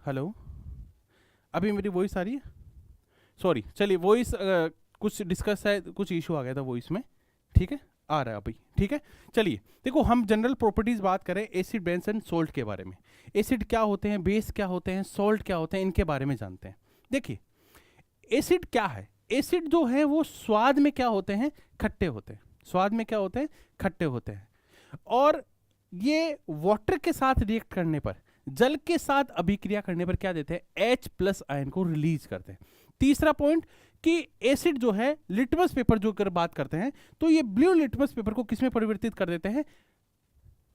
Hello, अभी मेरी voice आ रही है? सॉरी, चलिए वॉइस कुछ डिस्कस है, कुछ इशू आ गया था वॉइस में। ठीक है, आ रहा है अभी। ठीक है, चलिए देखो, हम जनरल प्रॉपर्टीज बात करें एसिड, बेस एंड सोल्ट के बारे में। एसिड क्या होते हैं, बेस क्या होते हैं, सोल्ट क्या होते हैं, इनके बारे में जानते हैं। देखिए, एसिड क्या है? एसिड जो है वो स्वाद में क्या होते हैं, खट्टे होते हैं। स्वाद में क्या होते हैं, खट्टे होते हैं। और ये वाटर के साथ रिएक्ट करने पर, जल के साथ अभिक्रिया करने पर क्या देते हैं, H+ आयन को रिलीज करते हैं। तीसरा पॉइंट कि एसिड जो है, लिटमस पेपर जो कर बात करते हैं, तो ये ब्लू लिटमस पेपर को किसमें परिवर्तित कर देते हैं,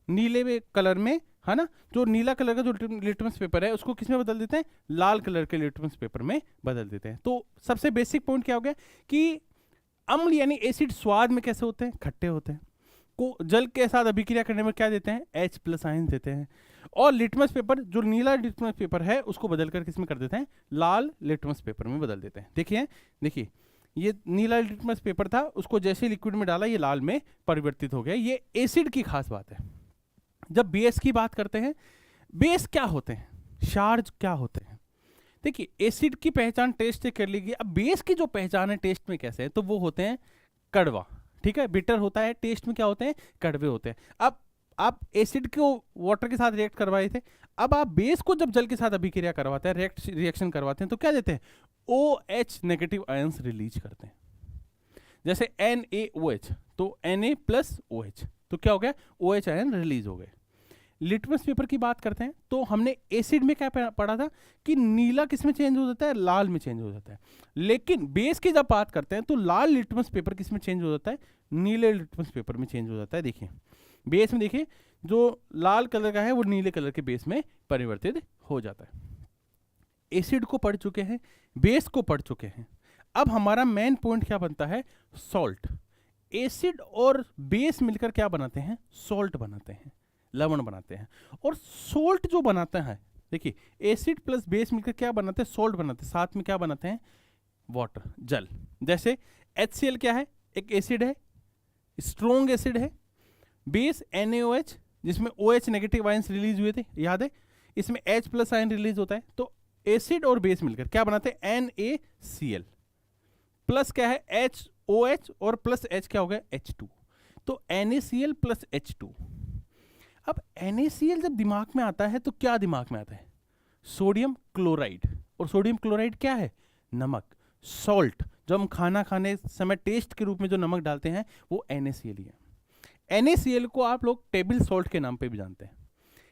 नीले कलर में, है ना। जो नीला कलर का जो लिटमस पेपर है उसको किसमें बदल देते हैं, लाल कलर के लिटमस पेपर में बदल देते हैं। तो सबसे बेसिक पॉइंट क्या हो गया कि अम्ल यानी एसिड स्वाद में कैसे होते हैं, खट्टे होते हैं। को जल के साथ अभिक्रिया करने में क्या देते हैं, H+ आयन देते हैं। और लिटमस पेपर, जो नीला लिटमस पेपर है, उसको बदलकर किसमें कर देते हैं, लाल लिटमस पेपर में बदल देते हैं। देखिए देखिए, ये नीला लिटमस पेपर था, उसको जैसे लिक्विड में डाला ये लाल में परिवर्तित हो गया। ये एसिड की खास बात है। जब बेस की बात करते हैं, बेस क्या होते हैं, क्षार क्या होते हैं। देखिए, एसिड की पहचान टेस्ट से कर ली गई। अब बेस की जो पहचान है टेस्ट में कैसे है, तो वो होते हैं कड़वा। ठीक है, बिटर होता है, टेस्ट में क्या होते हैं, कड़वे होते हैं। अब आप एसिड को वाटर के साथ रिएक्ट करवाए थे, अब आप बेस को जब जल के साथ अभिक्रिया करवाते हैं, रिएक्शन करवाते हैं, तो क्या देते हैं, OH नेगेटिव आयंस रिलीज करते हैं। जैसे NaOH, तो Na+OH, तो क्या हो गया, OH आयन रिलीज हो गए। लिटमस पेपर की बात करते हैं, तो हमने एसिड में क्या पढ़ा था कि नीला किस में चेंज हो जाता है, लाल में चेंज हो जाता है। लेकिन बेस की जब बात करते हैं तो लाल लिटमस पेपर किस में चेंज हो जाता है, नीले लिटमस पेपर में चेंज हो जाता है। देखिए बेस में, देखिए जो लाल कलर का है वो नीले कलर के बेस में परिवर्तित हो जाता है। एसिड को पढ़ चुके हैं, बेस को पढ़ चुके हैं। अब हमारा मेन पॉइंट क्या बनता है, सॉल्ट। एसिड और बेस मिलकर क्या बनाते हैं, सॉल्ट बनाते हैं, लवण बनाते हैं। और सोल्ट जो बनाते हैं, देखिए एसिड प्लस बेस मिलकर क्या बनाते हैं, सोल्ट बनाते हैं। साथ में क्या बनाते हैं, वाटर, जल। जैसे HCl क्या है, एक एसिड है, स्ट्रॉन्ग एसिड है। बेस NaOH, जिसमें OH नेगेटिव आयंस रिलीज हुए थे, याद है, इसमें H+ आयन रिलीज होता है। तो एसिड और बेस मिलकर क्या बनाते हैं, NaCl। प्लस क्या है, HOH, और प्लस H क्या हो गया, H2। तो NaCl प्लस H2। अब NaCl जब दिमाग में आता है तो क्या दिमाग में आता है, सोडियम क्लोराइड। और सोडियम क्लोराइड क्या है, नमक, सॉल्ट। जो हम खाना खाने समय टेस्ट के रूप में जो नमक डालते हैं वो NaCl ही है। NaCl को आप लोग टेबल सॉल्ट के नाम पे भी जानते हैं,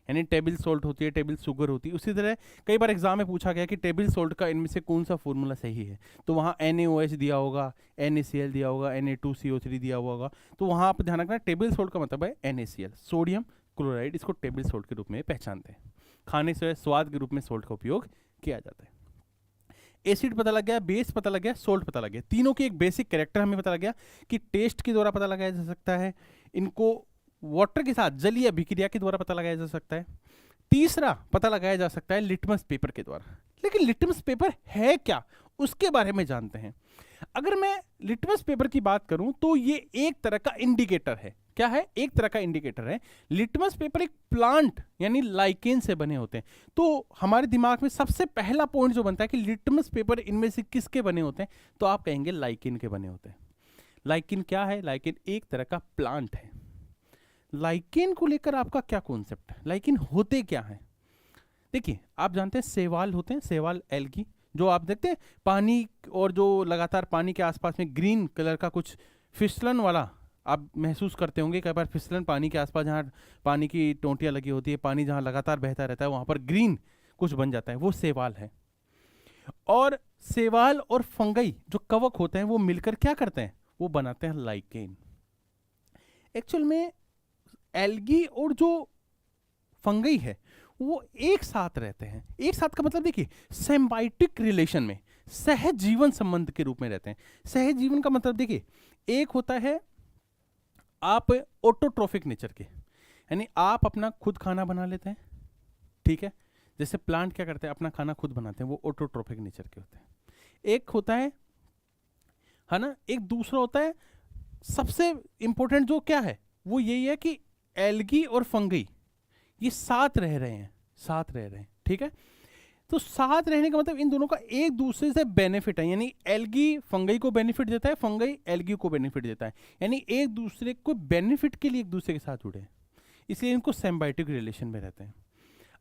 यानी टेबल सॉल्ट होती है, टेबल शुगर होती है। उसी तरह कई बार एग्जाम में पूछा गया कि टेबल सॉल्ट का इनमें से कौन सा फॉर्मूला सही है, तो वहाँ NaOH दिया होगा, NaCl दिया होगा, Na2CO3 दिया हुआ होगा। तो वहाँ आप ध्यान रखना, टेबल सॉल्ट का मतलब है NaCl, सोडियम क्लोराइड। इसको टेबल सॉल्ट के रूप में पहचानते हैं। खाने से स्वाद के रूप में सॉल्ट का उपयोग किया जाता है। एसिड पता लग गया, बेस पता लग गया, सोल्ट पता लग गया। तीनों के एक बेसिक कैरेक्टर हमें पता लग गया कि टेस्ट के द्वारा पता लगाया जा सकता है, इनको वाटर के साथ जलीय अभिक्रिया के द्वारा पता लगाया जा सकता है। तीसरा पता लगाया जा सकता है लिटमस पेपर के द्वारा। लेकिन लिटमस पेपर है क्या, उसके बारे में जानते हैं। अगर मैं लिटमस पेपर की बात करूं तो ये एक तरह का इंडिकेटर है। क्या है, एक तरह का इंडिकेटर है। लिटमस पेपर एक प्लांट यानी लाइकेन से बने होते हैं। तो हमारे दिमाग में सबसे पहला पॉइंट जो बनता है कि लिटमस पेपर इनमें से किसके बने होते हैं, तो आप कहेंगे लाइकेन के बने होते हैं। लाइकेन क्या है, लाइकेन एक तरह का प्लांट है। लाइकेन को लेकर आपका क्या कॉन्सेप्ट है, लाइकेन होते क्या है। देखिए, आप जानते हैं शैवाल होते हैं, शैवाल एल्गी, जो आप देखते हैं पानी, और जो लगातार पानी के आसपास में ग्रीन कलर का कुछ फिसलन वाला आप महसूस करते होंगे कई बार। फिसलन पानी के आसपास, जहाँ पानी की टोंटियाँ लगी होती है, पानी जहाँ लगातार बहता रहता है, वहाँ पर ग्रीन कुछ बन जाता है, वो शैवाल है। और शैवाल और फंगई जो कवक होते हैं वो मिलकर क्या करते हैं, वो बनाते हैं लाइकेन। एक्चुअल में एल्गी और जो फंगई है वो एक साथ रहते हैं। एक साथ का मतलब देखिए, सिम्बायोटिक रिलेशन में, सहज जीवन संबंध के रूप में रहते हैं। सहज जीवन का मतलब देखिए, एक होता है आप ऑटोट्रोफिक नेचर के, यानी आप अपना खुद खाना बना लेते हैं, ठीक है। जैसे प्लांट क्या करते हैं, अपना खाना खुद बनाते हैं, वो ऑटोट्रोफिक नेचर के होते हैं। एक होता है ना, एक दूसरा होता है सबसे इंपॉर्टेंट जो क्या है, वो यही है कि एल्गी और फंगी ये साथ रह रहे हैं, साथ रह रहे हैं, ठीक है। तो साथ रहने का मतलब इन दोनों का एक दूसरे से बेनिफिट है, यानी एल्गी फंगई को बेनिफिट देता है, फंगई एल्गी को बेनिफिट देता है, यानी एक दूसरे को बेनिफिट के लिए एक दूसरे के साथ जुड़े हैं, इसलिए इनको सिम्बायोटिक रिलेशन में रहते हैं।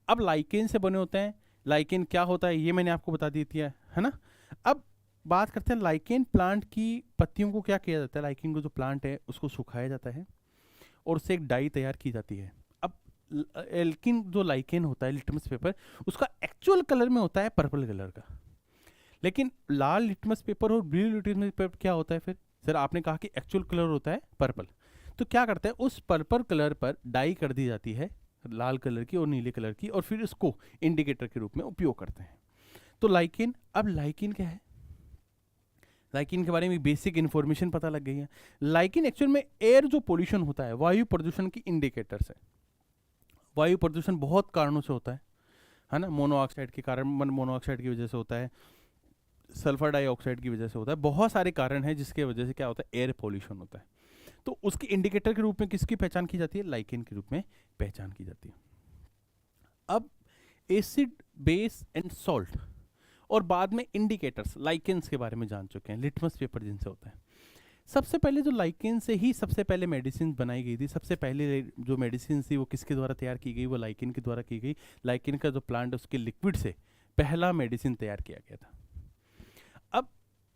अब लाइकेन से बने होते हैं, लाइकेन क्या होता है ये मैंने आपको बता दी थी, है ना। अब बात करते हैं लाइकेन प्लांट की पत्तियों को क्या किया जाता है, लाइकेन को जो प्लांट है उसको सुखाया जाता है और उससे एक डाई तैयार की जाती है। अब एल्किन जो लाइकेन होता है लिटमस पेपर, उसका एक्चुअल कलर में होता है पर्पल कलर का, लेकिन लाल लिटमस पेपर और ब्लू लिटमस पेपर क्या होता है फिर, सर आपने कहा कि एक्चुअल कलर होता है पर्पल, तो क्या करते हैं उस पर्पल कलर पर डाई कर दी जाती है लाल कलर की और नीले कलर की, और फिर इसको इंडिकेटर के रूप में उपयोग करते हैं। तो लाइकेन, अब लाइकेन क्या है, लाइकेन के बारे में बेसिक इन्फॉर्मेशन पता लग गई है। लाइकेन एक्चुअल में एयर जो पोल्यूशन होता है, वायु प्रदूषण की इंडिकेटर्स है। वायु प्रदूषण बहुत कारणों से होता है ना, मोनोऑक्साइड के कारण, मोनोऑक्साइड की वजह से होता है, सल्फर डाइऑक्साइड की वजह से होता है, बहुत सारे कारण हैं जिसके वजह से क्या होता है एयर पोल्यूशन होता है। तो उसके इंडिकेटर के रूप में किसकी पहचान की जाती है, लाइकेन के रूप में पहचान की जाती है। अब एसिड, बेस एंड सॉल्ट और बाद में इंडिकेटर्स लाइकेन्स के बारे में जान चुके हैं, लिटमस पेपर जिनसे होता है। सबसे पहले जो लाइकेन से ही सबसे पहले मेडिसिन बनाई गई थी, सबसे पहले जो मेडिसिन थी वो किसके द्वारा तैयार की गई, वो लाइकेन के द्वारा की गई। लाइकेन का जो प्लांट है उसके लिक्विड से पहला मेडिसिन तैयार किया गया था। अब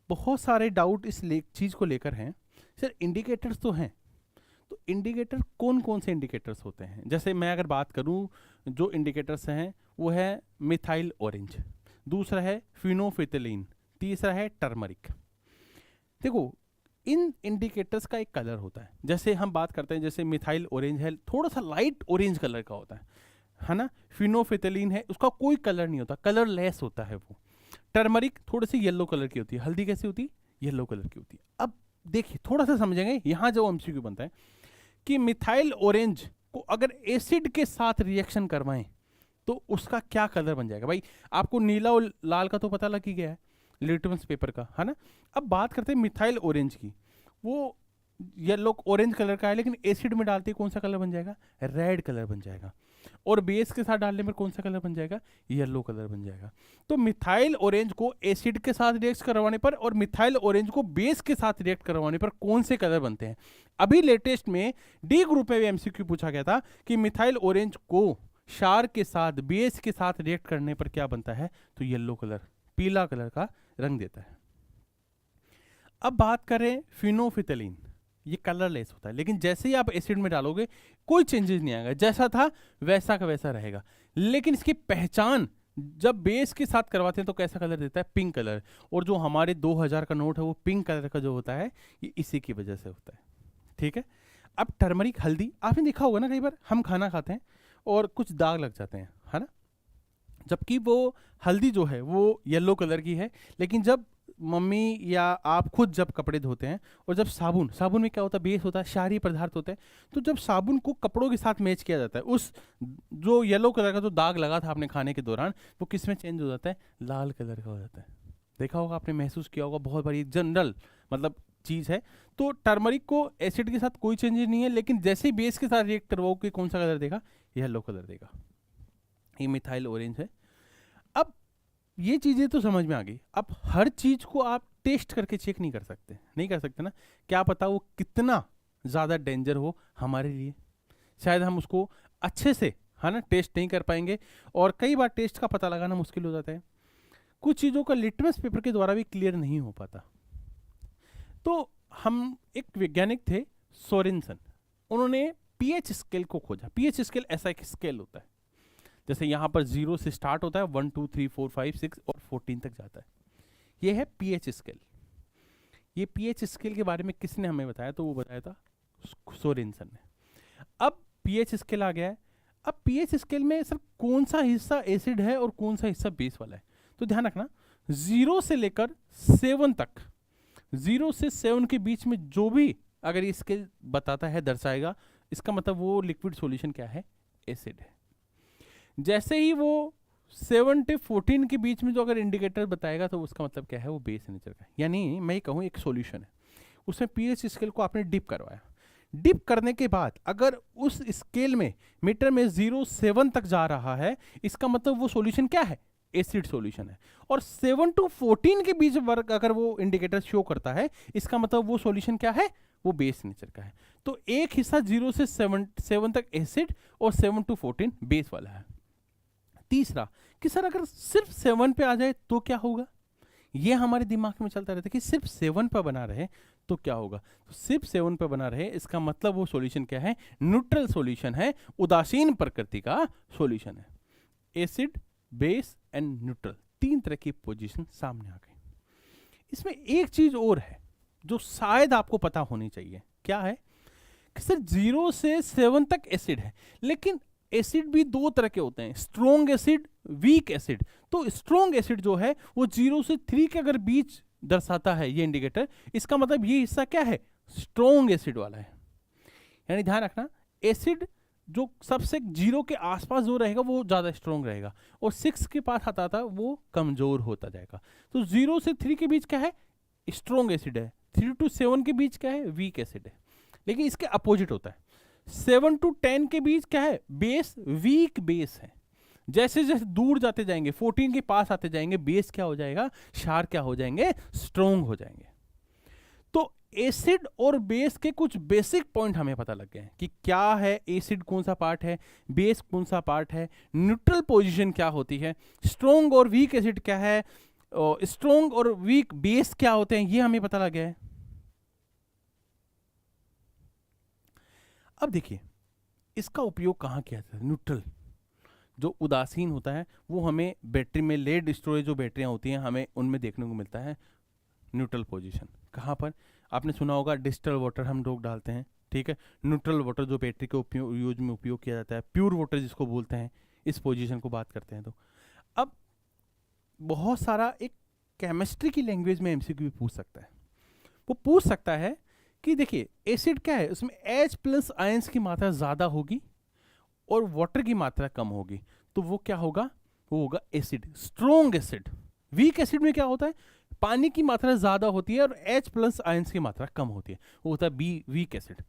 बहुत सारे डाउट इस चीज़ को लेकर हैं, सर इंडिकेटर्स तो हैं, तो इंडिकेटर कौन कौन से इंडिकेटर्स होते हैं। जैसे मैं अगर बात करूं, जो इंडिकेटर्स हैं वो है मिथाइल ऑरेंज, दूसरा है फिनोफिथिलीन, तीसरा है टर्मरिक। देखो इन इंडिकेटर्स का एक कलर होता है, जैसे हम बात करते हैं जैसे मिथाइल ऑरेंज है थोड़ा सा लाइट ऑरेंज कलर का होता है ना। फिनोफिथिलीन है उसका कोई कलर नहीं होता, कलर लेस होता है वो। टर्मरिक थोड़ी सी येलो कलर की होती है, हल्दी कैसी होती है, येलो कलर की होती है। अब देखिए थोड़ा सा समझेंगे, यहाँ जो एमसीक्यू बनता है कि मिथाइल ऑरेंज को अगर एसिड के साथ रिएक्शन करवाएं तो उसका क्या कलर बन जाएगा। भाई आपको नीला और लाल का तो पता लग ही गया है लिटमस पेपर का, है ना। अब बात करते हैं मिथाइल ऑरेंज की, वो येलो ऑरेंज कलर का है, लेकिन एसिड में डालते कौन सा कलर बन जाएगा, रेड कलर बन जाएगा, और बेस के साथ डालने में कौन सा कलर बन जाएगा, येलो कलर बन जाएगा। तो मिथाइल ऑरेंज को एसिड के साथ रिएक्ट करवाने पर और मिथाइल ऑरेंज को बेस के साथ रिएक्ट करवाने पर कौन से कलर बनते हैं। अभी लेटेस्ट में डी ग्रुप में भी एमसीक्यू पूछा गया था कि मिथाइल ऑरेंज को क्षार के साथ, बेस के साथ रिएक्ट करने पर क्या बनता है, तो येलो कलर, पीला कलर का रंग देता है। अब बात करें फिनोफिथिलीन, ये कलरलेस होता है, लेकिन जैसे ही आप एसिड में डालोगे कोई चेंजेस नहीं आएगा, जैसा था वैसा का वैसा रहेगा। लेकिन इसकी पहचान जब बेस के साथ करवाते हैं तो कैसा कलर देता है, पिंक कलर। और जो हमारे 2000 का नोट है वो पिंक कलर का जो होता है ये इसी की वजह से होता है, ठीक है। अब टर्मरिक, हल्दी, आपने देखा होगा ना कई बार हम खाना खाते हैं और कुछ दाग लग जाते हैं, है ना, जबकि वो हल्दी जो है वो येलो कलर की है, लेकिन जब मम्मी या आप खुद जब कपड़े धोते हैं और जब साबुन में क्या होता है, बेस होता है, क्षारीय पदार्थ होते हैं, तो जब साबुन को कपड़ों के साथ मैच किया जाता है, उस जो येलो कलर का जो दाग लगा था आपने खाने के दौरान वो किस में चेंज हो जाता है, लाल कलर का हो जाता है। देखा होगा आपने, महसूस किया होगा, बहुत बड़ी जनरल मतलब चीज़ है। तो टर्मरिक को एसिड के साथ कोई चेंज नहीं है, लेकिन जैसे ही बेस के साथ रिएक्ट करवाओगे कौन सा कलर देगा, येलो कलर देगा। ये मिथाइल ऑरेंज है। अब ये चीज़ें तो समझ में आ गई। अब हर चीज़ को आप टेस्ट करके चेक नहीं कर सकते ना, क्या पता वो कितना ज़्यादा डेंजर हो हमारे लिए, शायद हम उसको अच्छे से, है ना, टेस्ट नहीं कर पाएंगे, और कई बार टेस्ट का पता लगाना मुश्किल हो जाता है। कुछ चीज़ों का लिटमस पेपर के द्वारा भी क्लियर नहीं हो पाता। तो हम, एक वैज्ञानिक थे सोरेनसन, उन्होंने पीएच स्केल को खोजा। पीएच स्केल ऐसा एक स्केल होता है, जैसे यहाँ पर 0 से स्टार्ट होता है, 1 2 3 4 5 6 और 14 तक जाता है, ये है पीएच स्केल। ये पीएच स्केल के बारे में किसने हमें बताया, तो वो बताया था सोरेनसन ने। अब पीएच स्केल आ गया है। अब पीएच स्केल में सर कौन सा हिस्सा एसिड है और कौन सा हिस्सा बेस वाला है, तो ध्यान रखना 0 से लेकर 7 तक, 0 से 7 के बीच में जो भी अगर ये स्केल बताता है, दर्शाएगा, इसका मतलब वो लिक्विड सॉल्यूशन क्या है, एसिड है। जैसे ही वो 7 से 14 के बीच में जो अगर इंडिकेटर बताएगा तो उसका मतलब क्या है, वो बेस नेचर का है। यानी मैं ये कहूँ एक सॉल्यूशन है, उसमें पीएच स्केल को आपने डिप करवाया, डिप करने के बाद अगर उस स्केल में मीटर में 0 से 7 तक जा रहा है, इसका मतलब वो सॉल्यूशन क्या है, एसिड सॉल्यूशन है। और 7 to 14 के बीच वर्क अगर वो इंडिकेटर शो करता है, इसका मतलब वो सॉल्यूशन क्या है, वो बेस नेचर का है। तो एक हिस्सा 0 से 7 तक एसिड और 7 to 14 बेस वाला है। तीसरा कि सर अगर सिर्फ 7 पे आ जाए तो क्या होगा, ये हमारे दिमाग में चलता रहता है कि सिर्फ 7 पर बना रहे तो क्या होगा। तो सिर्फ 7 पर बना रहे इसका मतलब वो सॉल्यूशन क्या है, न्यूट्रल सॉल्यूशन है, उदासीन प्रकृति का सॉल्यूशन है। एसिड, बेस एंड न्यूट्रल, 3 तरह की पोजीशन सामने आ गई। इसमें एक चीज और है जो शायद आपको पता होनी चाहिए, क्या है कि सर 0 से 7 तक एसिड है, लेकिन एसिड भी 2 तरह के होते हैं, स्ट्रॉन्ग एसिड, वीक एसिड। तो स्ट्रॉन्ग एसिड जो है वो 0 से 3 के अगर बीच दर्शाता है ये इंडिकेटर, इसका मतलब ये हिस्सा क्या है, स्ट्रॉन्ग एसिड वाला है। यानी ध्यान रखना, एसिड जो सबसे 0 के आसपास जो रहेगा वो ज्यादा स्ट्रॉन्ग रहेगा, और 6 के पास आता था वो कमजोर होता जाएगा। तो 0 से 3 के बीच क्या है, स्ट्रॉन्ग एसिड है। 3 to 7 के बीच क्या है, वीक एसिड है। लेकिन इसके अपोजिट होता है, 7 to 10 के बीच क्या है, बेस, वीक बेस है। जैसे जैसे दूर जाते जाएंगे, 14 के पास आते जाएंगे, बेस क्या हो जाएगा, क्षार क्या हो जाएंगे, स्ट्रॉन्ग हो जाएंगे। तो एसिड और बेस के कुछ बेसिक पॉइंट हमें पता लग गए हैं कि क्या है, एसिड कौन सा पार्ट है, बेस कौन सा पार्ट है, न्यूट्रल पोजीशन क्या होती है, स्ट्रॉन्ग और वीक एसिड क्या है, स्ट्रॉन्ग और वीक बेस क्या होते हैं, ये हमें पता लग गया है। अब देखिए इसका उपयोग कहाँ किया जाता है। न्यूट्रल जो उदासीन होता है वो हमें बैटरी में, लेड स्टोरेज जो बैटरियां होती हैं हमें उनमें देखने को मिलता है न्यूट्रल पोजीशन। कहाँ पर, आपने सुना होगा डिस्टिल वाटर हम लोग डालते हैं, ठीक है। न्यूट्रल वाटर जो बैटरी के उपयोग यूज में उपयोग किया जाता है, प्योर वाटर जिसको बोलते हैं, इस पोजीशन को बात करते हैं। तो अब बहुत सारा एक केमिस्ट्री की लैंग्वेज में एमसीक्यू पूछ सकता है। वो पूछ सकता है कि देखिए एसिड क्या है, उसमें H+ आयंस की मात्रा ज़्यादा होगी और वाटर की मात्रा कम होगी, तो वो क्या होगा, वो होगा acid, strong acid. Weak acid में क्या होता है, पानी की मात्रा ज़्यादा होती है और H+ आयंस की मात्रा कम होती है, वो होता है वीक एसिड।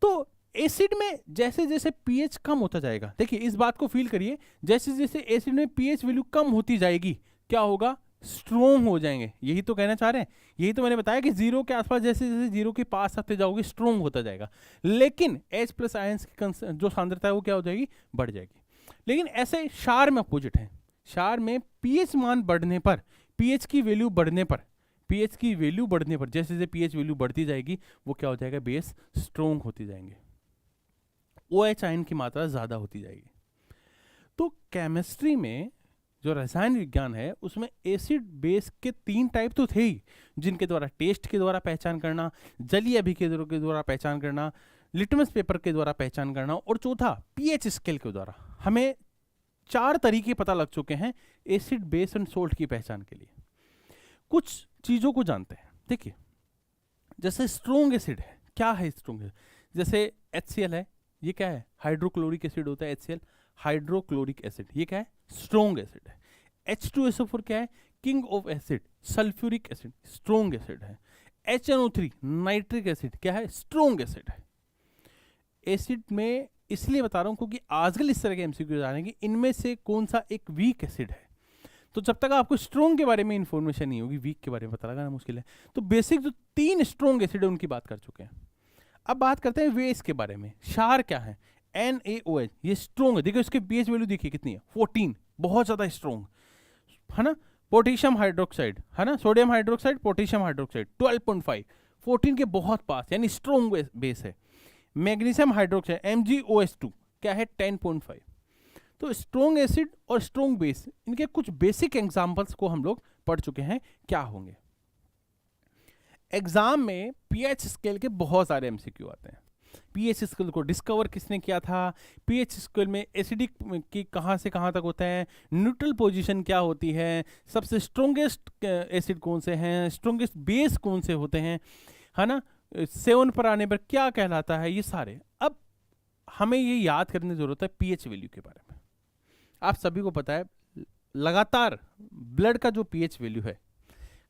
तो एसिड में जैसे जैसे पीएच कम होता जाएगा, देखिए इस बात को फील करिए, जैसे जैसे एसिड में पीएच वैल्यू कम होती जाएगी क्या होगा, स्ट्रोंग हो जाएंगे। यही तो कहना चाह रहे हैं, यही तो मैंने बताया कि 0 के आसपास जैसे जैसे 0 के पास आते जाओगे स्ट्रोंग होता जाएगा, लेकिन H+ आयंस की जो सांद्रता है वो क्या हो जाएगी, बढ़ जाएगी। लेकिन ऐसे क्षार में अपोजिट है, क्षार में पीएच मान बढ़ने पर, पीएच की वैल्यू बढ़ने पर, पीएच की वैल्यू बढ़ने पर, जैसे जैसे पीएच वैल्यू बढ़ती जाएगी वो क्या हो जाएगा, बेस स्ट्रोंग होती जाएंगे, OH आयन की मात्रा ज्यादा होती जाएगी। तो केमिस्ट्री में जो रसायन विज्ञान है उसमें एसिड बेस के 3 टाइप तो थे ही, जिनके द्वारा टेस्ट के द्वारा पहचान करना, जलीय अभिकेंद्रों के द्वारा पहचान करना, लिटमस पेपर के द्वारा पहचान करना, और चौथा पीएच स्केल के द्वारा। हमें 4 तरीके पता लग चुके हैं एसिड, बेस एंड सोल्ट की पहचान के लिए। कुछ चीजों को जानते हैं, देखिए जैसे स्ट्रोंग एसिड है, क्या है स्ट्रोंग एसिड, जैसे HCl है, ये क्या है, हाइड्रोक्लोरिक एसिड होता है HCl, हाइड्रोक्लोरिक एसिड, ये क्या है, स्ट्रोंग एसिड है। H2SO4 क्या है, king of acid, sulphuric acid, strong acid है। HNO3 नाइट्रिक एसिड क्या है, स्ट्रोंग एसिड है। एसिड में इसलिए बता रहा हूं क्योंकि आजकल इस तरह के एमसीक्यू आ रहे हैं कि इनमें से कौन सा एक वीक एसिड है। तो जब तक आपको स्ट्रोंग के बारे में इंफॉर्मेशन नहीं होगी, वीक के बारे में पता लगाना मुश्किल है। तो बेसिक जो 3 स्ट्रोंग एसिड है उनकी बात कर चुके हैं। अब बात करते हैं बेस के बारे में। क्षार क्या है, NaOH, ये स्ट्रोंग है, देखिए उसके पीएच वैल्यू देखिए कितनी है, 14, बहुत ज्यादा स्ट्रोंग है ना। पोटेशियम हाइड्रोक्साइड है ना, सोडियम हाइड्रोक्साइड, पोटेशियम हाइड्रोक्साइड 12.5, 14 के बहुत पास, यानी स्ट्रोंग बेस है। मैग्नीशियम हाइड्रोक्साइड MgOH2 क्या है, 10.5। तो स्ट्रोंग एसिड और स्ट्रोंग बेस, इनके कुछ बेसिक एग्जांपल्स को हम लोग पढ़ चुके हैं, क्या होंगे। एग्जाम में पीएच स्केल के बहुत सारे एमसीक्यू आते हैं। पीएच स्केल को डिस्कवर किसने किया था, पीएच स्केल में एसिडिक की कहाँ से कहाँ तक होता है, न्यूट्रल पोजीशन क्या होती है, सबसे स्ट्रोंगेस्ट एसिड कौन से हैं, स्ट्रोंगेस्ट बेस कौन से होते हैं, है ना, 7 पर आने पर क्या कहलाता है, ये सारे। अब हमें ये याद करने की जरूरत है पीएच वैल्यू के बारे में। आप सभी को पता है लगातार ब्लड का जो पीएच वैल्यू है,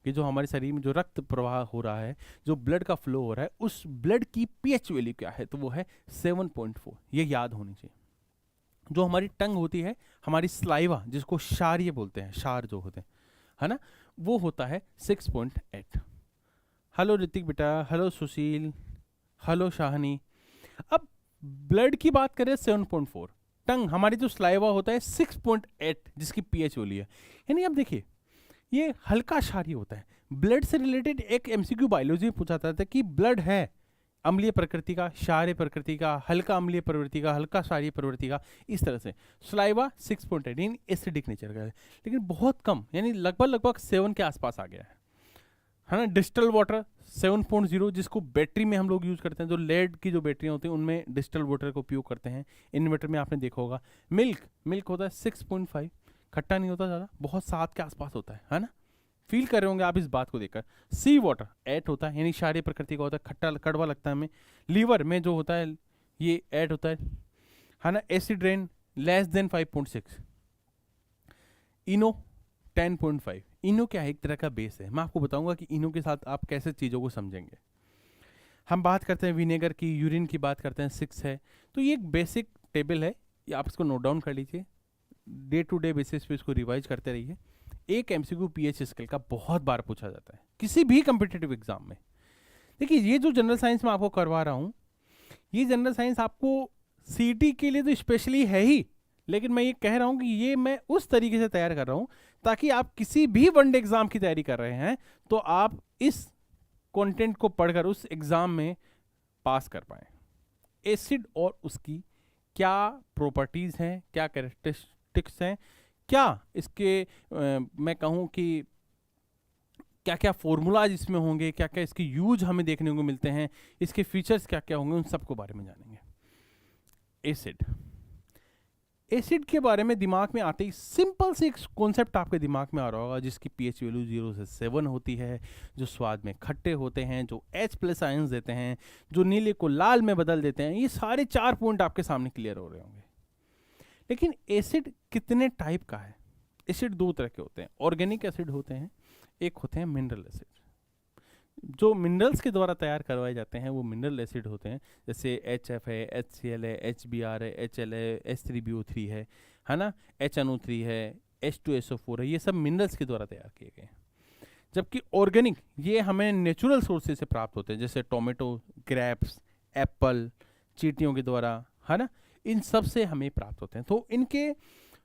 कि जो हमारे शरीर में जो रक्त प्रवाह हो रहा है, जो ब्लड का फ्लो हो रहा है, उस ब्लड की पीएच वैल्यू क्या है, तो वो है 7.4, ये याद होनी चाहिए। जो हमारी टंग होती है, हमारी स्लाइवा जिसको क्षार बोलते हैं, क्षार जो होते हैं, है ना, वो होता है 6.8। हेलो ऋतिक बेटा, हेलो सुशील, हेलो शाहनी। अब ब्लड की बात करें 7.4, टंग हमारी जो स्लाइवा होता है 6.8 जिसकी पीएच वैल्यू है। यानी अब देखिए ये हल्का क्षारीय होता है। ब्लड से रिलेटेड एक एमसीक्यू बायोलॉजी में पूछा था कि ब्लड है अम्लीय प्रकृति का, क्षारीय प्रकृति का, हल्का अम्लीय प्रवृत्ति का, हल्का क्षारीय प्रवृत्ति का, इस तरह से। स्लाइवा 6.8 यानी एसिडिक नेचर का है, लेकिन बहुत कम, यानी लगभग 7 के आसपास आ गया है ना। डिस्टल वाटर 7.0 जिसको बैटरी में हम लोग यूज करते हैं, जो लेड की जो बैटरियां होती हैं उनमें डिस्टल वाटर का उपयोग करते हैं। इन्वर्टर में आपने देखा होगा। मिल्क होता है 6.5, खट्टा नहीं होता ज़्यादा, बहुत 7 के आसपास होता है ना। फील कर रहे होंगे आप इस बात को देखकर। सी वाटर 8 होता है, यानी क्षारीय प्रकृति का होता है, खट्टा कड़वा लगता है हमें। लीवर में जो होता है ये 8 होता है ना। Acid rain less than 5.6। इनो 10.5। इनो क्या है? एक तरह का बेस है। मैं आपको बताऊंगा कि इनो के साथ आप कैसे चीज़ों को समझेंगे। हम बात करते हैं विनेगर की, यूरिन की बात करते हैं, 6 है। तो ये एक बेसिक टेबल है, ये आप इसको नोट डाउन कर लीजिए, डे टू डे बेसिस पे इसको रिवाइज करते रहिए। एक एमसीक्यू पीएच स्केल का बहुत बार पूछा जाता है किसी भी कम्पिटिटिव एग्जाम में। देखिए ये जो जनरल साइंस मैं आपको करवा रहा हूँ, ये जनरल साइंस आपको सीटी के लिए तो स्पेशली है ही, लेकिन मैं ये कह रहा हूँ कि ये मैं उस तरीके से तैयार कर रहा हूँ ताकि आप किसी भी वनडे एग्जाम की तैयारी कर रहे हैं तो आप इस कंटेंट को पढ़कर उस एग्जाम में पास कर पाए। एसिड और उसकी क्या प्रॉपर्टीज हैं, क्या कैरेक्टरिस्टिक्स हैं, क्या इसके मैं कहूँ कि क्या क्या फॉर्मूलाज इसमें होंगे, क्या क्या इसके यूज हमें देखने को मिलते हैं, इसके फीचर्स क्या क्या होंगे, उन सबको बारे में जानेंगे। एसिड के बारे में दिमाग में आते ही सिंपल से एक कॉन्सेप्ट आपके दिमाग में आ रहा होगा, जिसकी पीएच वैल्यू 0 से 7 होती है, जो स्वाद में खट्टे होते हैं, जो H+ आयंस देते हैं, जो नीले को लाल में बदल देते हैं। ये सारे 4 पॉइंट आपके सामने क्लियर हो रहे होंगे। लेकिन एसिड कितने टाइप का है? एसिड 2 तरह के होते हैं। ऑर्गेनिक एसिड होते हैं, एक होते हैं मिनरल एसिड। जो मिनरल्स के द्वारा तैयार करवाए जाते हैं वो मिनरल एसिड होते हैं, जैसे HF है, HCl है, HBr है, HL है, H3BO3 है ना, HNO3 है, H2SO4 है। ये सब मिनरल्स के द्वारा तैयार किए गए हैं। जबकि ऑर्गेनिक ये हमें नेचुरल सोर्सेज से प्राप्त होते हैं, जैसे टोमेटो, ग्रेप्स, एप्पल, चींटियों के द्वारा, है ना, इन सब से हमें प्राप्त होते हैं। तो इनके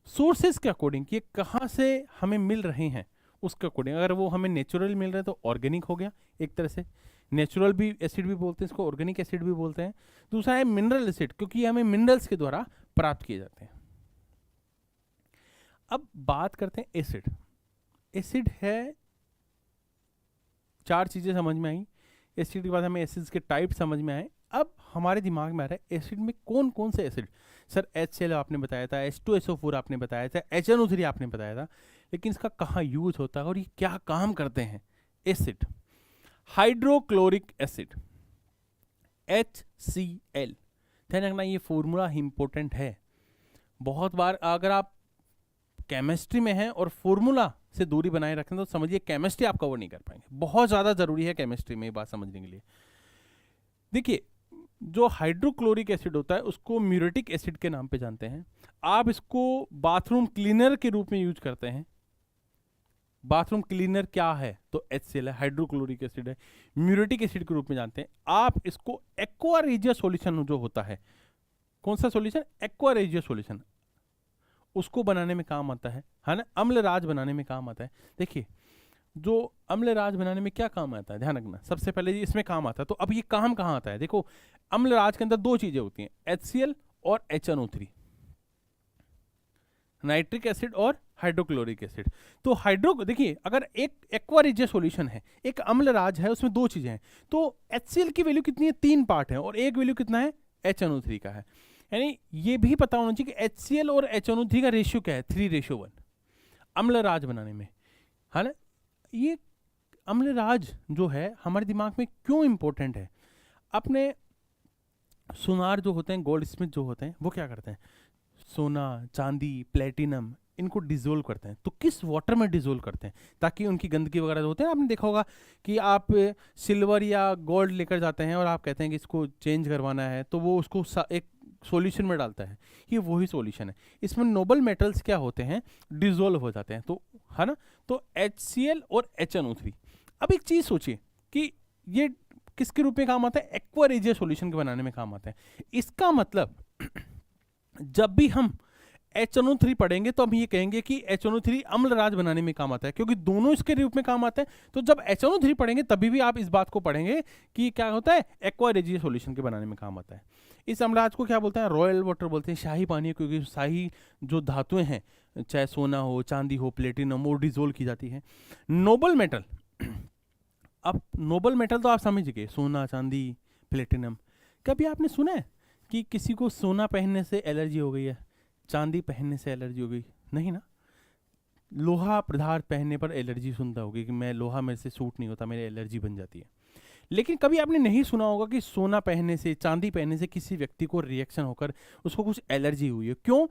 सोर्सेज के अकॉर्डिंग ये कहाँ से हमें मिल रहे हैं उसके अकॉर्डिंग, अगर वो हमें नेचुरल मिल रहे हैं तो ऑर्गेनिक हो गया एक तरह से। नेचुरल भी एसिड भी बोलते हैं इसको, ऑर्गेनिक एसिड भी बोलते हैं। दूसरा है मिनरल एसिड, क्योंकि ये हमें मिनरल्स के द्वारा प्राप्त किए जाते हैं। अब बात करते हैं एसिड। एसिड है, 4 चीजें समझ में आई। एसिड के बाद हमें एसिड्स के टाइप समझ में आए। अब हमारे दिमाग में आ रहा है एसिड में कौन कौन से एसिड। सर HCl आपने बताया था, H2SO4 आपने बताया था, HNO3 आपने बताया था, लेकिन इसका कहाँ यूज होता है और ये क्या काम करते हैं? एसिड, हाइड्रोक्लोरिक एसिड HCl, ध्यान रखना ये फॉर्मूला इंपॉर्टेंट है। बहुत बार अगर आप केमिस्ट्री में हैं और फॉर्मूला से दूरी बनाए रखें तो समझिए केमिस्ट्री आप कवर नहीं कर पाएंगे। बहुत ज़्यादा ज़रूरी है केमिस्ट्री में ये बात समझने के लिए। देखिए जो हाइड्रोक्लोरिक एसिड होता है उसको म्यूरेटिक एसिड के नाम पे जानते हैं। आप इसको बाथरूम क्लीनर के रूप में यूज करते हैं। बाथरूम क्लीनर क्या है? तो HCl है, हाइड्रोक्लोरिक एसिड है। म्यूरेटिक एसिड के रूप में जानते हैं। आप इसको एक्वा रेजिया सॉल्यूशन जो होता है, कौन सा सॉल्यूशन? एक्वा रेजिया सॉल्यूशन, उसको बनाने में काम आता है ना, अम्लराज बनाने में काम आता है। देखिए जो अम्लराज बनाने में क्या काम आता है, ध्यान रखना, सबसे पहले इसमें काम आता है। तो अब ये काम कहाँ आता है? देखो अम्लराज के अंदर 2 चीजें होती हैं, HCl और HNO3, नाइट्रिक एसिड और हाइड्रोक्लोरिक एसिड। तो देखिए अगर एक एक्वा रेजिया सॉल्यूशन है, एक अम्लराज है, उसमें 2 चीजें हैं, तो HCl की वैल्यू कितनी है? 3 पार्ट है, और एक वैल्यू कितना है? HNO3 का है। यानी ये भी पता होना चाहिए कि HCl और HNO3 का रेशियो क्या है? 3:1 अम्लराज बनाने में, है ना। ये अम्लराज जो है हमारे दिमाग में क्यों इंपॉर्टेंट है? अपने सुनार जो होते हैं, गोल्ड स्मिथ जो होते हैं, वो क्या करते हैं? सोना, चांदी, प्लेटिनम, इनको डिजोल्व करते हैं। तो किस वाटर में डिजोल्व करते हैं ताकि उनकी गंदगी वगैरह जो होते हैं, आपने देखा होगा कि आप सिल्वर या गोल्ड लेकर जाते हैं और आप कहते हैं कि इसको चेंज करवाना है, तो वो उसको एक सॉल्यूशन में डालता है, ये वही सॉल्यूशन है। इसमें नोबल मेटल्स क्या होते हैं, डिजोल्व हो जाते हैं, तो है ना। तो HCl और HNO3। अब एक चीज सोचिए कि ये किसके रूप में काम आता है, एक्वा रेजिया सॉल्यूशन के बनाने में काम आता है। इसका मतलब जब भी हम HNO3 पढ़ेंगे तो हम ये कहेंगे कि HNO3 अम्लराज बनाने में काम आता है, क्योंकि दोनों इसके रूप में काम आते हैं। तो जब HNO3 पढ़ेंगे तभी भी आप इस बात को पढ़ेंगे कि क्या होता है, एक्वा रेजिया सॉल्यूशन के बनाने में काम आता है। इस अम्लराज को क्या बोलते हैं, रॉयल वाटर बोलते हैं, शाही पानी, क्योंकि शाही जो धातुएं हैं, चाहे सोना हो, चांदी हो, प्लेटिनम, वो डिजोल्व की जाती है। नोबल मेटल, अब नोबल मेटल तो आप समझ गए, सोना, चांदी, प्लेटिनम। कभी आपने सुना है कि किसी को सोना पहनने से एलर्जी हो गई है, चांदी पहनने से एलर्जी हो गई? नहीं ना। लोहा पदार्थ पहनने पर एलर्जी सुनता होगी कि मैं लोहा मेरे से सूट नहीं होता, मेरी एलर्जी बन जाती है। लेकिन कभी आपने नहीं सुना होगा कि सोना पहनने से, चांदी पहनने से किसी व्यक्ति को रिएक्शन होकर उसको कुछ एलर्जी हुई है। क्यों?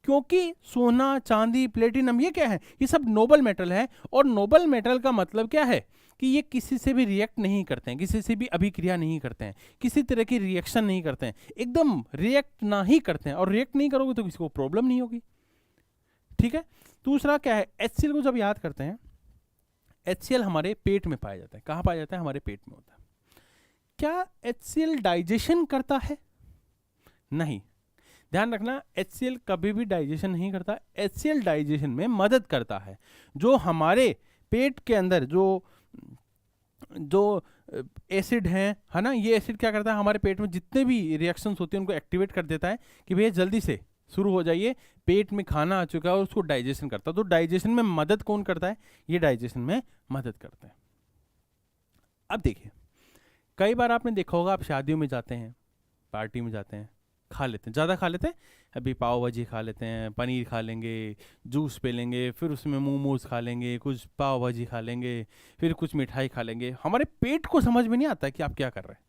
क्योंकि सोना, चांदी, प्लेटिनम ये क्या है, ये सब नोबल मेटल है। और नोबल मेटल का मतलब क्या है कि ये किसी से भी रिएक्ट नहीं करते हैं, किसी से भी अभिक्रिया नहीं करते हैं, किसी तरह की रिएक्शन नहीं करते हैं, एकदम रिएक्ट ना ही करते हैं। और रिएक्ट नहीं करोगे तो किसी को प्रॉब्लम नहीं होगी, ठीक है। दूसरा क्या है, HCl को जब याद करते हैं, HCl हमारे पेट में पाया जाता है। कहाँ पाया जाता है? हमारे पेट में होता है। क्या HCl डाइजेशन करता है? नहीं। ध्यान रखना, HCl कभी भी डाइजेशन नहीं करता। HCl डाइजेशन में मदद करता है। जो हमारे पेट के अंदर जो एसिड हैं, है ना, ये एसिड क्या करता है, हमारे पेट में जितने भी रिएक्शंस होते हैं उनको एक्टिवेट कर देता है कि भैया जल्दी से शुरू हो जाइए, पेट में खाना आ चुका है, और उसको डाइजेशन करता है। तो डाइजेशन में मदद कौन करता है? ये डाइजेशन में मदद करता है। अब देखिए, कई बार आपने देखा होगा, आप शादियों में जाते हैं, पार्टी में जाते हैं, खा लेते हैं, ज़्यादा खा लेते हैं। अभी पाव भाजी खा लेते हैं, पनीर खा लेंगे, जूस पी लेंगे, फिर उसमें मोमोज खा लेंगे, कुछ पाव भाजी खा लेंगे, फिर कुछ मिठाई खा लेंगे। हमारे पेट को समझ में नहीं आता कि आप क्या कर रहे हैं,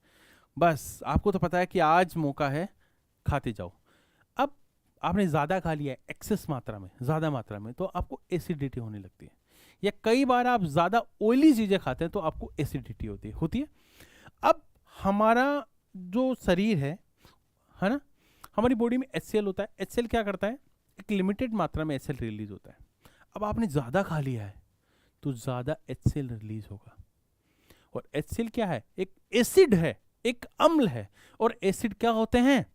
बस आपको तो पता है कि आज मौका है, खाते जाओ। अब आपने ज़्यादा खा लिया है, एक्सेस मात्रा में, ज़्यादा मात्रा में, तो आपको एसिडिटी होने लगती है। या कई बार आप ज़्यादा ऑयली चीज़ें खाते हैं तो आपको एसिडिटी होती है। अब हमारा जो शरीर है ना, हमारी बॉडी में HCl होता है। HCl क्या करता है, एक लिमिटेड मात्रा में HCl रिलीज होता है। अब आपने ज़्यादा खा लिया है तो ज़्यादा HCl रिलीज होगा। और HCl क्या है, एक एसिड है, एक अम्ल है। और एसिड क्या होते हैं,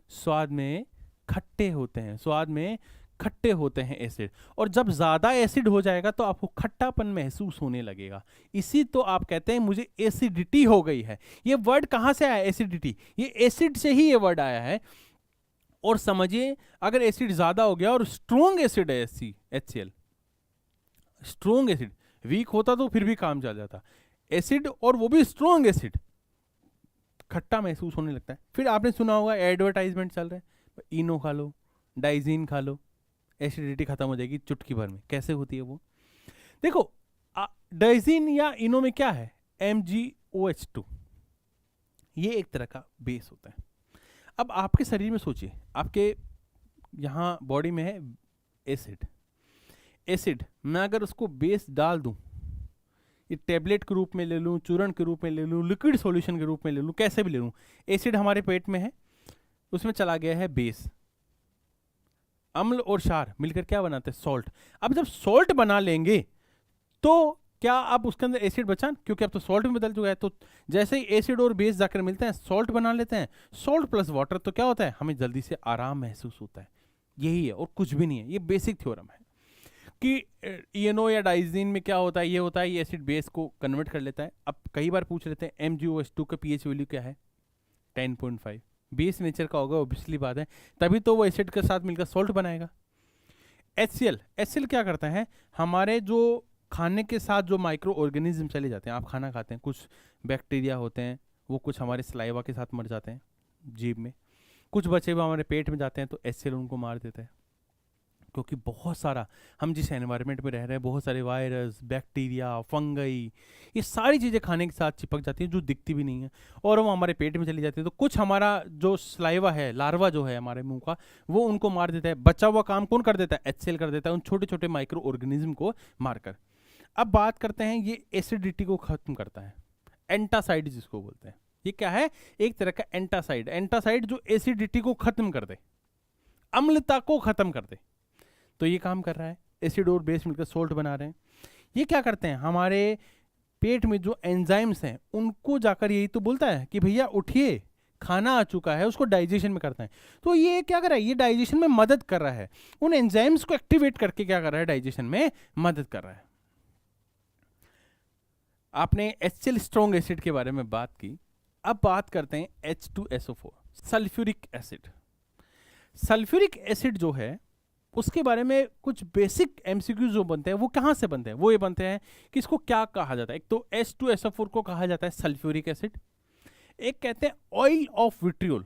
स्वाद में खट्टे होते हैं, स्वाद में खट्टे होते हैं एसिड। और जब ज़्यादा एसिड हो जाएगा तो आपको खट्टापन महसूस होने लगेगा। इसी तो आप कहते हैं मुझे एसिडिटी हो गई है। ये वर्ड कहाँ से आया, एसिडिटी? ये एसिड से ही ये वर्ड आया है। और समझिए, अगर एसिड ज़्यादा हो गया और स्ट्रॉन्ग एसिड है HCl, स्ट्रॉन्ग एसिड, वीक होता तो फिर भी काम चल जाता, एसिड और वो भी स्ट्रॉन्ग एसिड, खट्टा महसूस होने लगता है। फिर आपने सुना होगा एडवर्टाइजमेंट चल रहे हैं, इनो खा लो, डाइजीन खा लो, एसिडिटी खत्म हो जाएगी चुटकी भर में। कैसे होती है वो? देखो, डाइजीन या इनो में क्या है, MgOH2, ये एक तरह का बेस होता है। अब आपके शरीर में सोचिए, आपके यहाँ बॉडी में है एसिड, मैं अगर उसको बेस डाल दूं, ये टेबलेट के रूप में ले लूं, चूर्ण के रूप में ले लूं, लिक्विड सॉल्यूशन के रूप में ले लूं, कैसे भी ले लूं, एसिड हमारे पेट में है, उसमें चला गया है बेस। अम्ल और क्षार मिलकर क्या बनाते हैं, सॉल्ट। अब जब सॉल्ट बना लेंगे तो क्या अब उसके अंदर एसिड बचा, क्योंकि अब तो सॉल्ट में बदल चुका है। तो जैसे ही एसिड और बेस जाकर मिलते हैं, सॉल्ट बना लेते हैं, सॉल्ट प्लस वाटर, तो क्या होता है, हमें जल्दी से आराम महसूस होता है। यही है और कुछ भी नहीं है। ये बेसिक थ्योरम है कि इनो या डाइजीन में क्या होता है, ये होता है, ये एसिड बेस को कन्वर्ट कर लेता है। अब कई बार पूछ लेते हैं MgOH2 का pH वैल्यू क्या है, 10.5, बेस नेचर का होगा, ऑब्वियसली बात है, तभी तो वो एसिड के साथ मिलकर सॉल्ट बनाएगा। HCl क्या करता है, हमारे जो खाने के साथ जो माइक्रो ऑर्गेनिज्म चले जाते हैं, आप खाना खाते हैं, कुछ बैक्टीरिया होते हैं, वो कुछ हमारे सलाइवा के साथ मर जाते हैं जीभ में, कुछ बचे हुए हमारे पेट में जाते हैं, तो HCl उनको मार देता है। क्योंकि बहुत सारा हम जिस एनवायरनमेंट में रह रहे हैं, बहुत सारे वायरस, बैक्टीरिया, फंगई, ये सारी चीज़ें खाने के साथ चिपक जाती हैं जो दिखती भी नहीं है और वो हमारे पेट में चली जाती है। तो कुछ हमारा जो स्लाइवा है, लार्वा जो है हमारे मुंह का, वो उनको मार देता है। बचा हुआ काम कौन कर देता है? HCl कर देता है उन छोटे छोटे माइक्रो ऑर्गेनिज्म को मारकर। अब बात करते हैं, ये एसिडिटी को खत्म करता है, एंटासाइड जिसको बोलते हैं। ये क्या है? एक तरह का एंटासाइड। एंटासाइड जो एसिडिटी को खत्म कर दे, अम्लता को खत्म कर दे। तो ये काम कर रहा है, एसिड और बेस मिलकर सोल्ट बना रहे हैं। ये क्या करते हैं? हमारे पेट में जो एंजाइम्स हैं उनको जाकर यही तो बोलता है कि भैया उठिए, खाना आ चुका है, उसको डाइजेशन में करता है। तो ये क्या कर रहा है? ये डाइजेशन में मदद कर रहा है, उन एंजाइम्स को एक्टिवेट करके क्या कर रहा है? डाइजेशन में मदद कर रहा है। आपने HCl स्ट्रॉन्ग एसिड के बारे में बात की, अब बात करते हैं H2SO4 sulphuric acid. Sulphuric acid जो है उसके बारे में कुछ बेसिक MCQ जो बनते हैं वो कहाँ से बनते हैं? वो ये बनते हैं कि इसको क्या कहा जाता है। एक तो H2SO4 को कहा जाता है सल्फ्यूरिक एसिड, एक कहते हैं ऑयल ऑफ विट्रियोल,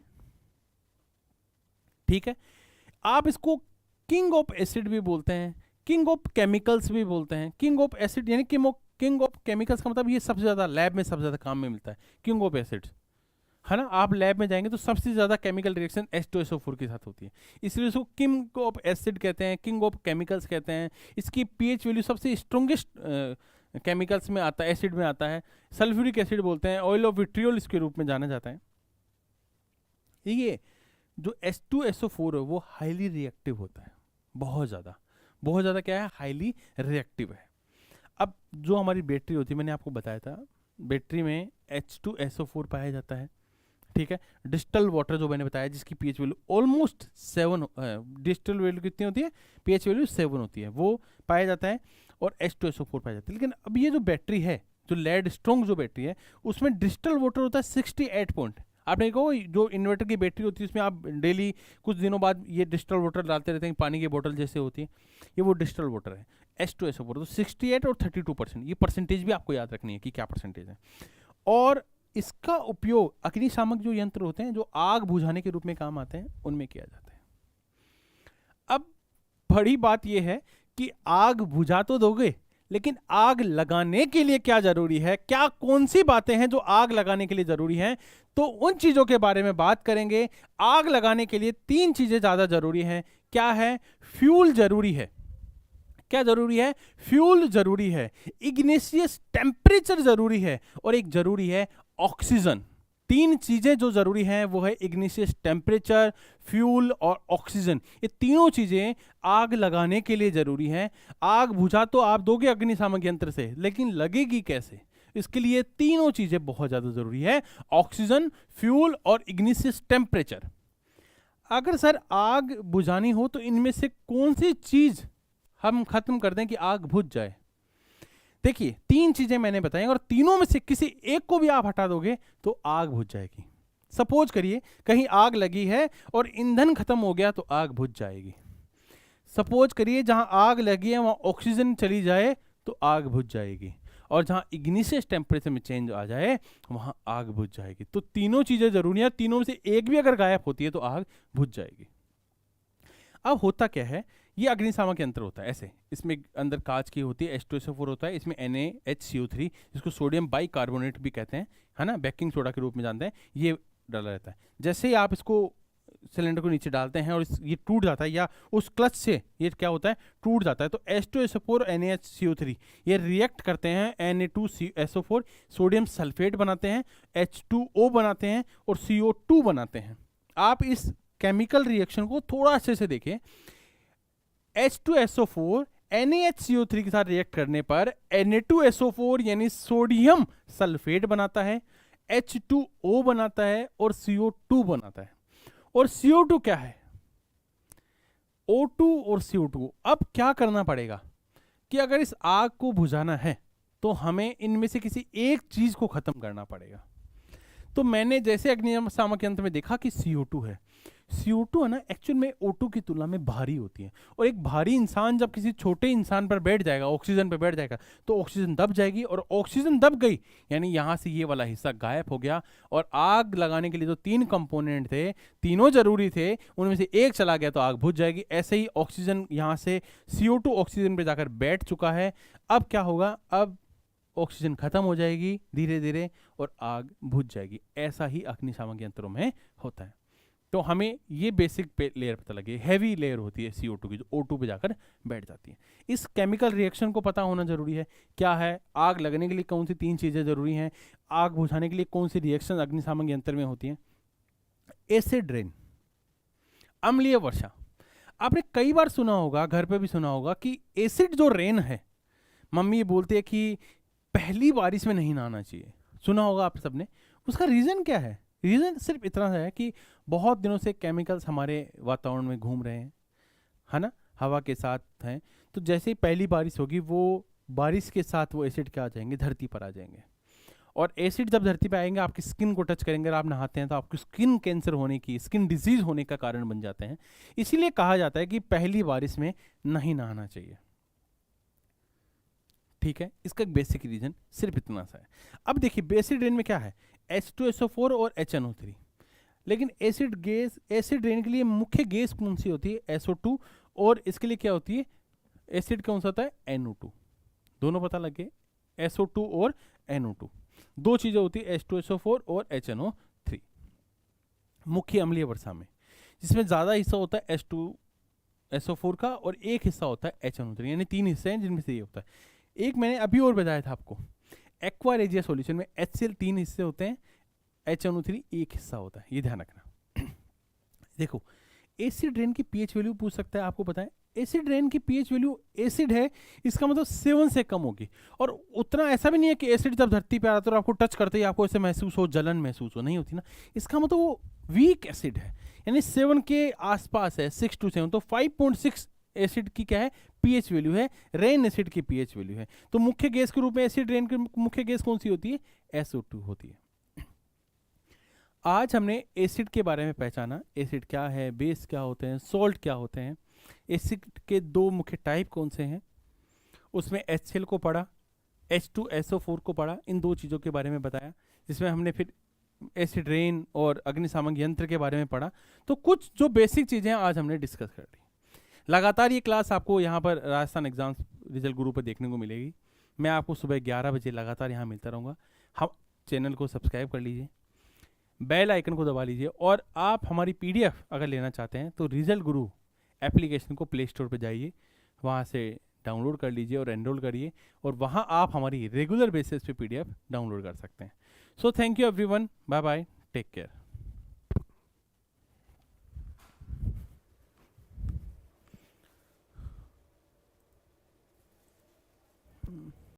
ठीक है। आप इसको किंग ऑफ एसिड भी बोलते हैं, किंग ऑफ केमिकल्स भी बोलते हैं। किंग ऑफ एसिड यानी किंग ऑफ केमिकल्स का मतलब ये सबसे ज्यादा लैब में सबसे ज्यादा काम में मिलता है, किंग ऑफ एसिड्स, है ना। आप लैब में जाएंगे तो सबसे ज्यादा केमिकल रिएक्शन H2SO4 के साथ होती है, इसलिए इसको किंग ऑफ एसिड कहते हैं, किंग ऑफ केमिकल्स कहते हैं। इसकी pH वैल्यू सबसे स्ट्रॉन्गेस्ट केमिकल्स में आता है, एसिड में आता है। सल्फ्यूरिक एसिड बोलते हैं, ऑयल ऑफ विट्रियोल इसके रूप में जाना जाता है। ये जो H2SO4 है वो हाईली रिएक्टिव होता है, बहुत ज़्यादा क्या है? हाईली रिएक्टिव है। अब जो हमारी बैटरी होती है, मैंने आपको बताया था, बैटरी में H2SO4 पाया जाता है, ठीक है। डिस्टल वाटर जो मैंने बताया जिसकी pH value almost 7, distal value कितनी होती है? pH वैल्यू 7 होती है, वो पाया जाता है, और H2SO4 पाया जाता है। लेकिन अब ये जो बैटरी है, जो लेड स्ट्रॉन्ग जो बैटरी है, उसमें डिस्टल वाटर होता है 68 पॉइंट। आपने कहो जो इन्वर्टर की बैटरी होती है उसमें आप डेली कुछ दिनों बाद ये डिस्टल वाटर डालते रहते हैं, पानी की बोतल जैसे होती है, ये वो डिस्टल वाटर है। H2SO4 तो 68 और 32%, ये परसेंटेज भी आपको याद रखनी है कि क्या परसेंटेज है। और इसका उपयोग अग्निशामक जो यंत्र होते हैं जो आग बुझाने के रूप में काम आते हैं उनमें किया जाता है। अब बड़ी बात यह है कि आग बुझा तो दोगे, लेकिन आग लगाने के लिए क्या जरूरी है, क्या कौन सी बातें हैं जो आग लगाने के लिए जरूरी हैं, तो उन चीजों के बारे में बात करेंगे। आग लगाने के लिए 3 चीजें ज्यादा जरूरी हैं। क्या है? फ्यूल जरूरी है। क्या जरूरी है? फ्यूल जरूरी है, इग्निशियस टेम्परेचर जरूरी है, और एक जरूरी है ऑक्सीजन। 3 चीजें जो जरूरी हैं वो है इग्निशियस टेम्परेचर, फ्यूल और ऑक्सीजन। ये तीनों चीजें आग लगाने के लिए जरूरी हैं। आग बुझा तो आप दोगे अग्निशामक यंत्र से, लेकिन लगेगी कैसे? इसके लिए तीनों चीजें बहुत ज्यादा जरूरी है, ऑक्सीजन, फ्यूल और इग्निशियस टेम्परेचर। अगर सर आग बुझानी हो तो इनमें से कौन सी चीज हम खत्म कर दें कि आग बुझ जाए? देखिए 3 चीजें मैंने बताई और तीनों में से किसी एक को भी आप हटा दोगे तो आग बुझ जाएगी। सपोज करिए कहीं आग लगी है और ईंधन खत्म हो गया तो आग बुझ जाएगी। सपोज करिए जहां आग लगी है वहां ऑक्सीजन चली जाए तो आग बुझ जाएगी, और जहां इग्निशियस टेम्परेचर में चेंज आ जाए वहां आग बुझ जाएगी। तो तीनों चीजें जरूरी है, तीनों में से एक भी अगर गायब होती है तो आग बुझ जाएगी। अब होता क्या है, ये अग्निशामक यंत्र होता है ऐसे, इसमें अंदर कांच की होती है, H2SO4 होता है, इसमें NaHCO3 जिसको सोडियम बाइकार्बोनेट भी कहते हैं, है ना, बेकिंग सोडा के रूप में जानते हैं, ये डाला रहता है। जैसे ही आप इसको सिलेंडर को नीचे डालते हैं और ये टूट जाता है, या उस क्लच से ये क्या होता है, टूट जाता है, तो H2SO4 और NaHCO3 ये रिएक्ट करते हैं, Na2SO4 सोडियम सल्फेट बनाते हैं, H2O बनाते हैं और CO2 बनाते हैं। आप इस केमिकल रिएक्शन को थोड़ा अच्छे से देखें। H2SO4 NaHCO3 के साथ रिएक्ट करने पर Na2SO4 यानी सोडियम सल्फेट बनाता है, H2O बनाता है और CO2 बनाता है। और CO2 क्या है? O2 और CO2। अब क्या करना पड़ेगा कि अगर इस आग को बुझाना है तो हमें इनमें से किसी एक चीज को खत्म करना पड़ेगा। तो मैंने जैसे अग्निशामक यंत्र में देखा कि CO2 है, CO2 है ना एक्चुअल में O2 की तुलना में भारी होती है, और एक भारी इंसान जब किसी छोटे इंसान पर बैठ जाएगा, ऑक्सीजन पर बैठ जाएगा, तो ऑक्सीजन दब जाएगी, और ऑक्सीजन दब गई यानी यहाँ से ये वाला हिस्सा गायब हो गया, और आग लगाने के लिए जो 3 कंपोनेंट थे, तीनों जरूरी थे, उनमें से एक चला गया तो आग बुझ जाएगी। ऐसे ही ऑक्सीजन यहाँ से CO2 ऑक्सीजन पे जाकर बैठ चुका है, अब क्या होगा, अब ऑक्सीजन खत्म हो जाएगी धीरे धीरे और आग बुझ जाएगी। ऐसा ही अग्निशामक यंत्रों में होता है। तो हमें ये बेसिक लेयर पता लगे, हैवी लेयर होती है CO2 की जो O2 पे जाकर बैठ जाती है। इस केमिकल रिएक्शन को पता होना जरूरी है। क्या है, आग लगने के लिए कौन सी 3 चीजें जरूरी हैं, आग बुझाने के लिए कौन सी रिएक्शन अग्निशामक यंत्र में होती है। एसिड रेन, अम्लीय वर्षा। आपने कई बार सुना होगा, घर पे भी सुना होगा कि एसिड जो रेन है, मम्मी बोलती है कि पहली बारिश में नहीं नहाना चाहिए, सुना होगा आप सबने। उसका रीजन क्या है? रीजन सिर्फ इतना है कि बहुत दिनों से केमिकल्स हमारे वातावरण में घूम रहे हैं, है ना, हवा के साथ हैं, तो जैसे ही पहली बारिश होगी वो बारिश के साथ वो एसिड क्या आ जाएंगे, धरती पर आ जाएंगे, और एसिड जब धरती पर आएंगे आपकी स्किन को टच करेंगे, आप नहाते हैं तो आपकी स्किन कैंसर होने की, स्किन डिजीज होने का कारण बन जाते हैं। इसीलिए कहा जाता है कि पहली बारिश में नहीं नहाना चाहिए। ठीक है, इसका बेसिक रीजन सिर्फ इतना सा है। अब देखिए एसिड रेन में क्या है, H2SO4 और HNO3। लेकिन एसिड रेन के लिए मुख्य गैस कौन सी होती है, SO2, और इसके लिए क्या होती है, एसिड कौन सा होता है, NO2। दोनों पता लगे, SO2 और NO2 दो चीजें होती है, H2SO4 और HNO3। मुख्य अम्लीय वर्षा में जिसमें ज्यादा हिस्सा होता है H2SO4 का और एक हिस्सा होता है HNO3, यानी 3 हिस्से हैं जिनमें से ये होता है। एक मैंने अभी और बताया था आपको, एक्वा रेजिया सॉल्यूशन में HCl 3 हिस्से होते हैं, HNO3 एक हिस्सा होता है, ये ध्यान रखना। देखो एसिड रेन की पीएच वैल्यू पूछ सकता है, आपको पता है एसिड रेन की पीएच वैल्यू, एसिड है इसका मतलब 7 से कम होगी, और उतना ऐसा भी नहीं है कि एसिड जब धरती पे आता है तो आपको टच करते ही आपको ऐसे महसूस हो, जलन महसूस हो, नहीं होती ना। इसका मतलब वो वीक एसिड है, यानी 7 के आसपास है, 6 to 7, तो 5.6 एसिड की क्या है, पीएच वैल्यू है, रेन एसिड की पीएच वैल्यू है। तो मुख्य गैस के रूप में एसिड रेन की मुख्य गैस कौन सी होती है, SO2 होती है। आज हमने एसिड के बारे में पहचाना, एसिड क्या है, बेस क्या होते हैं, सॉल्ट क्या होते हैं, एसिड के 2 मुख्य टाइप कौन से हैं, उसमें HCl को पढ़ा, H2SO4 को पढ़ा, इन 2 चीज़ों के बारे में बताया, जिसमें हमने फिर एसिड रेन और अग्निशामक यंत्र के बारे में पढ़ा। तो कुछ जो बेसिक चीज़ें आज हमने डिस्कस कर ली। लगातार ये क्लास आपको यहाँ पर राजस्थान एग्जाम्स रिजल्ट गुरु पर देखने को मिलेगी। मैं आपको सुबह 11 बजे लगातार यहाँ मिलता रहूँगा। हम चैनल को सब्सक्राइब कर लीजिए, बेल आइकन को दबा लीजिए, और आप हमारी PDF अगर लेना चाहते हैं तो रिजल्ट गुरु एप्लीकेशन को प्ले स्टोर पर जाइए, वहाँ से डाउनलोड कर लीजिए और एनरोल करिए, और वहाँ आप हमारी रेगुलर बेसिस पे PDF डाउनलोड कर सकते हैं। So thank you everyone, bye bye, take care.